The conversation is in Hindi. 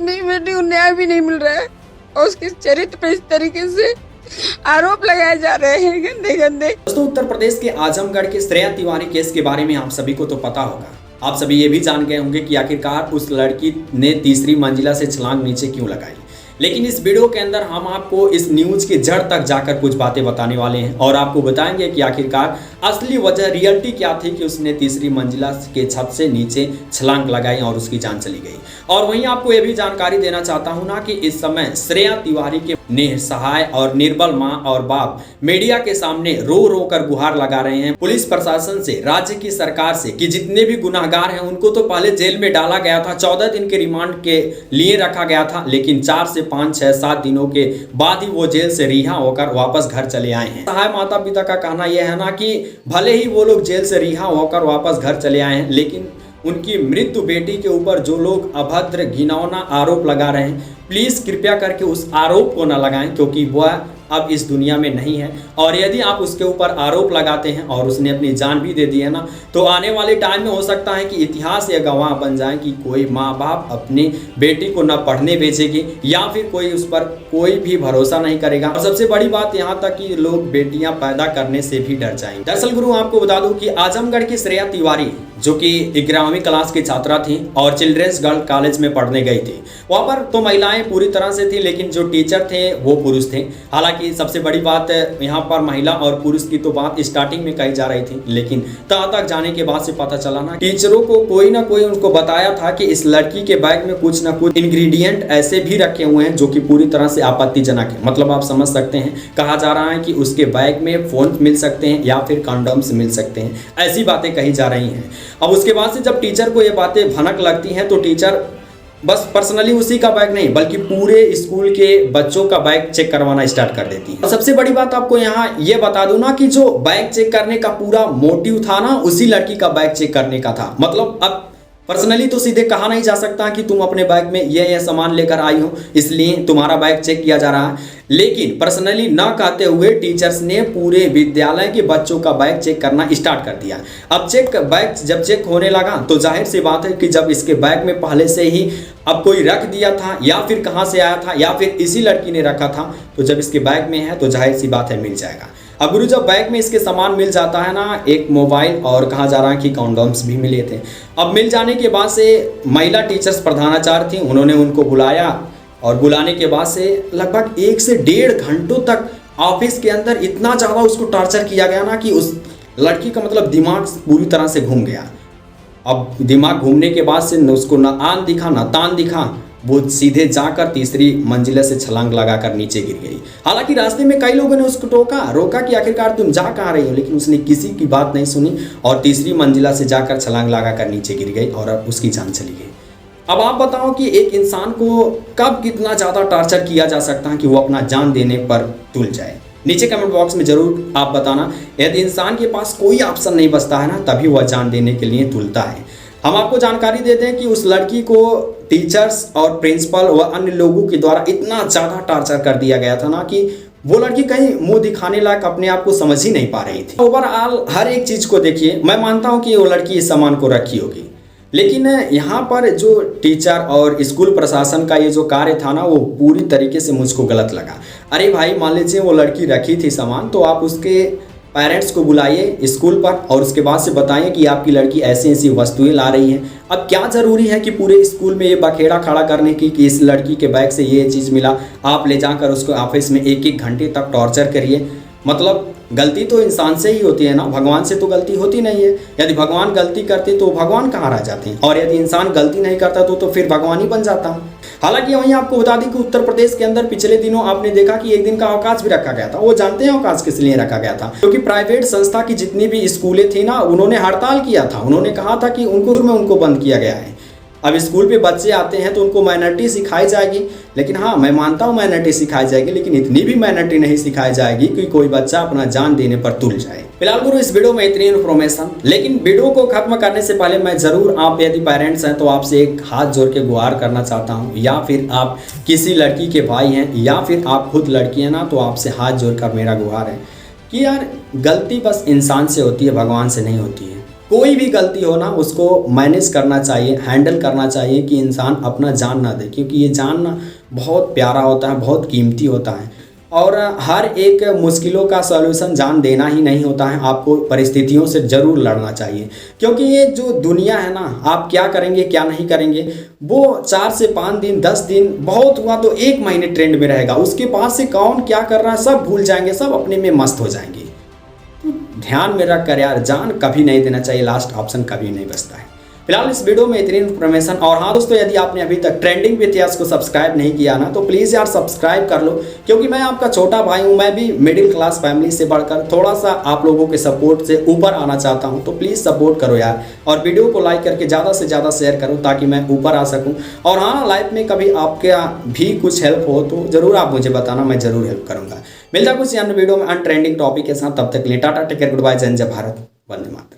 मेरी बेटी को न्याय भी नहीं मिल रहा है और उसके चरित्र पर इस तरीके से आरोप लगाए जा रहे हैं गंदे गंदे। दोस्तों, उत्तर प्रदेश के आजमगढ़ के श्रेया तिवारी केस के बारे में आप सभी को तो पता होगा। आप सभी ये भी जान गए होंगे कि आखिरकार उस लड़की ने तीसरी मंजिला से छलांग नीचे क्यों लगाई। लेकिन इस वीडियो के अंदर हम आपको इस न्यूज की जड़ तक जाकर कुछ बातें बताने वाले हैं और आपको बताएंगे कि आखिरकार असली वजह रियलिटी क्या थी कि उसने तीसरी मंजिला के छत से नीचे छलांग लगाई और उसकी जान चली गई। और वहीं आपको ये भी जानकारी देना चाहता हूं ना कि इस समय श्रेया तिवारी के निसहाय और निर्बल मां और बाप मीडिया के सामने रो रो कर गुहार लगा रहे हैं पुलिस प्रशासन से, राज्य की सरकार से कि जितने भी गुनाहगार हैं उनको तो पहले जेल में डाला गया था, 14 दिन के रिमांड के लिए रखा गया था, लेकिन 4 से 5, 6, 7 दिनों के बाद ही वो जेल से रिहा होकर वापस घर चले आए हैं। सहाय माता पिता का कहना यह है ना कि भले ही वो लोग जेल से रिहा होकर वापस घर चले आए हैं, लेकिन उनकी मृत्यु बेटी के ऊपर जो लोग अभद्र घिनौना आरोप लगा रहे हैं, प्लीज कृपया करके उस आरोप को न लगाएं, क्योंकि वह अब इस दुनिया में नहीं है। और यदि आप उसके ऊपर आरोप लगाते हैं और उसने अपनी जान भी दे दी है ना, तो आने वाले टाइम में हो सकता है कि इतिहास या गवाह बन जाए कि कोई माँ बाप अपनी बेटी को न पढ़ने भेजेगी या फिर कोई उस पर कोई भी भरोसा नहीं करेगा। और सबसे बड़ी बात यहाँ तक कि लोग बेटियां पैदा करने से भी डर जाएंगे। दरअसल गुरु आपको बता दूं कि आजमगढ़ की श्रेया तिवारी जो कि 11वीं क्लास की छात्रा थी और चिल्ड्रेंस गर्ल कॉलेज में पढ़ने गई थी, वहाँ पर तो महिलाएं पूरी तरह से थी, लेकिन जो टीचर थे वो पुरुष थे। हालांकि सबसे बड़ी बात यहाँ पर महिला और पुरुष की तो बात स्टार्टिंग में कही जा रही थी, लेकिन तह तक जाने के बाद से पता चला ना टीचरों को कोई ना कोई उनको बताया था कि इस लड़की के बैग में कुछ ना कुछ इंग्रेडिएंट ऐसे भी रखे हुए हैं जो कि पूरी तरह से आपत्तिजनक है। मतलब आप समझ सकते हैं, कहा जा रहा है कि उसके बैग में फोन मिल सकते हैं या फिर कंडोम्स मिल सकते हैं, ऐसी बातें कही जा रही हैं। अब उसके बाद से जब टीचर को ये बातें भनक लगती हैं तो टीचर बस पर्सनली उसी का बैग नहीं बल्कि पूरे स्कूल के बच्चों का बैग चेक करवाना स्टार्ट कर देती है। सबसे बड़ी बात आपको यहाँ ये बता दूं ना कि जो बैग चेक करने का पूरा मोटिव था ना, उसी लड़की का बैग चेक करने का था। मतलब अब पर्सनली तो सीधे कहा नहीं जा सकता कि तुम अपने बैग में यह सामान लेकर आई हो इसलिए तुम्हारा बैग चेक किया जा रहा है, लेकिन पर्सनली ना कहते हुए टीचर्स ने पूरे विद्यालय के बच्चों का बैग चेक करना स्टार्ट कर दिया। अब बैग जब चेक होने लगा तो जाहिर सी बात है कि जब इसके बैग में पहले से ही अब कोई रख दिया था या फिर कहाँ से आया था या फिर इसी लड़की ने रखा था, तो जब इसके बैग में है तो जाहिर सी बात है मिल जाएगा। अब गुरु जब बैग में इसके सामान मिल जाता है ना, एक मोबाइल और कहा जा रहा है कि कंडोम्स भी मिले थे। अब मिल जाने के बाद से महिला टीचर्स प्रधानाचार्य थी, उन्होंने उनको बुलाया और बुलाने के बाद से लगभग 1 से 1.5 घंटों तक ऑफिस के अंदर इतना ज़्यादा उसको टॉर्चर किया गया ना कि उस लड़की का मतलब दिमाग पूरी तरह से घूम गया। अब दिमाग घूमने के बाद से उसको ना आन दिखा ना तान दिखा, वो सीधे जाकर तीसरी मंजिला से छलांग लगाकर नीचे गिर गई। हालांकि रास्ते में कई लोगों ने उसको रोका कि आखिरकार तुम जा कहाँ रही हो, लेकिन उसने किसी की बात नहीं सुनी और तीसरी मंजिला से जाकर छलांग लगाकर नीचे गिर गई और अब उसकी जान चली गई। अब आप बताओ कि एक इंसान को कब कितना ज़्यादा टॉर्चर किया जा सकता है कि वो अपना जान देने पर तुल जाए। नीचे कमेंट बॉक्स में जरूर आप बताना। यदि इंसान के पास कोई ऑप्शन नहीं बचता है ना, तभी वह जान देने के लिए तुलता है। हम आपको जानकारी देते हैं कि उस लड़की को टीचर्स और प्रिंसिपल व अन्य लोगों के द्वारा इतना ज़्यादा टॉर्चर कर दिया गया था ना कि वो लड़की कहीं मुंह दिखाने लायक अपने आप को समझ ही नहीं पा रही थी। ओवरऑल हर एक चीज़ को देखिए, मैं मानता हूँ कि वो लड़की इस सामान को रखी होगी, लेकिन यहाँ पर जो टीचर और स्कूल प्रशासन का ये जो कार्य था ना, वो पूरी तरीके से मुझको गलत लगा। अरे भाई, मान लीजिए वो लड़की रखी थी सामान, तो आप उसके पेरेंट्स को बुलाइए स्कूल पर और उसके बाद से बताइए कि आपकी लड़की ऐसी ऐसी वस्तुएं ला रही है। अब क्या ज़रूरी है कि पूरे स्कूल में ये बखेड़ा खड़ा करने की कि इस लड़की के बैग से ये चीज़ मिला, आप ले जाकर उसको ऑफिस में 1-1 घंटे तक टॉर्चर करिए। मतलब गलती तो इंसान से ही होती है ना, भगवान से तो गलती होती नहीं है। यदि भगवान गलती करते तो भगवान कहाँ रह जाते हैं, और यदि इंसान गलती नहीं करता तो फिर भगवान ही बन जाता। हालांकि वहीं आपको बता दें कि उत्तर प्रदेश के अंदर पिछले दिनों आपने देखा कि 1 दिन का अवकाश भी रखा गया था। वो जानते हैं अवकाश किस लिए रखा गया था? क्योंकि प्राइवेट संस्था की जितनी भी स्कूलें थी ना, उन्होंने हड़ताल किया था। उन्होंने कहा था कि उनको बंद किया गया है। अब स्कूल पे बच्चे आते हैं तो उनको माइनॉरिटी सिखाई जाएगी, लेकिन हाँ मैं मानता हूँ माइनॉरिटी सिखाई जाएगी, लेकिन इतनी भी माइनॉरिटी नहीं सिखाई जाएगी कि कोई बच्चा अपना जान देने पर तुल जाए। फिलहाल गुरु इस वीडियो में इतनी इन्फॉर्मेशन, लेकिन वीडियो को खत्म करने से पहले मैं जरूर आप यदि पेरेंट्स हैं तो आपसे एक हाथ जोड़ के गुहार करना चाहता हूँ, या फिर आप किसी लड़की के भाई हैं या फिर आप खुद लड़की हैं ना, तो आपसे हाथ जोड़कर मेरा गुहार है कि यार गलती बस इंसान से होती है, भगवान से नहीं होती है। कोई भी गलती हो ना उसको मैनेज करना चाहिए, हैंडल करना चाहिए कि इंसान अपना जान ना दे, क्योंकि ये जान ना बहुत प्यारा होता है, बहुत कीमती होता है। और हर एक मुश्किलों का सॉल्यूशन जान देना ही नहीं होता है, आपको परिस्थितियों से ज़रूर लड़ना चाहिए। क्योंकि ये जो दुनिया है ना, आप क्या करेंगे क्या नहीं करेंगे वो 4 से 5 दिन 10 दिन, बहुत हुआ तो 1 महीने ट्रेंड में रहेगा, उसके बाद से कौन क्या कर रहा है सब भूल जाएंगे, सब अपने में मस्त हो जाएंगे। ध्यान में रख कर यार, जान कभी नहीं देना चाहिए, लास्ट ऑप्शन कभी नहीं बचता है। फिलहाल इस वीडियो में इतनी इन्फॉर्मेशन। और हाँ दोस्तों, यदि आपने अभी तक ट्रेंडिंग विद यश को सब्सक्राइब नहीं किया ना, तो प्लीज़ यार सब्सक्राइब कर लो, क्योंकि मैं आपका छोटा भाई हूँ, मैं भी मिडिल क्लास फैमिली से बढ़कर थोड़ा सा आप लोगों के सपोर्ट से ऊपर आना चाहता हूँ। तो प्लीज़ सपोर्ट करो यार, और वीडियो को लाइक करके ज़्यादा से ज़्यादा शेयर करो ताकि मैं ऊपर आ सकूँ। और हाँ, लाइफ में कभी आपके भी कुछ हेल्प हो तो ज़रूर आप मुझे बताना, मैं ज़रूर हेल्प करूँगा। मिलता कुछ अन्य वीडियो में अन ट्रेंडिंग टॉपिक के साथ, तब तक के लिए tata, take care, good bye, जय हिंद, जय भारत, वंदे मातरम।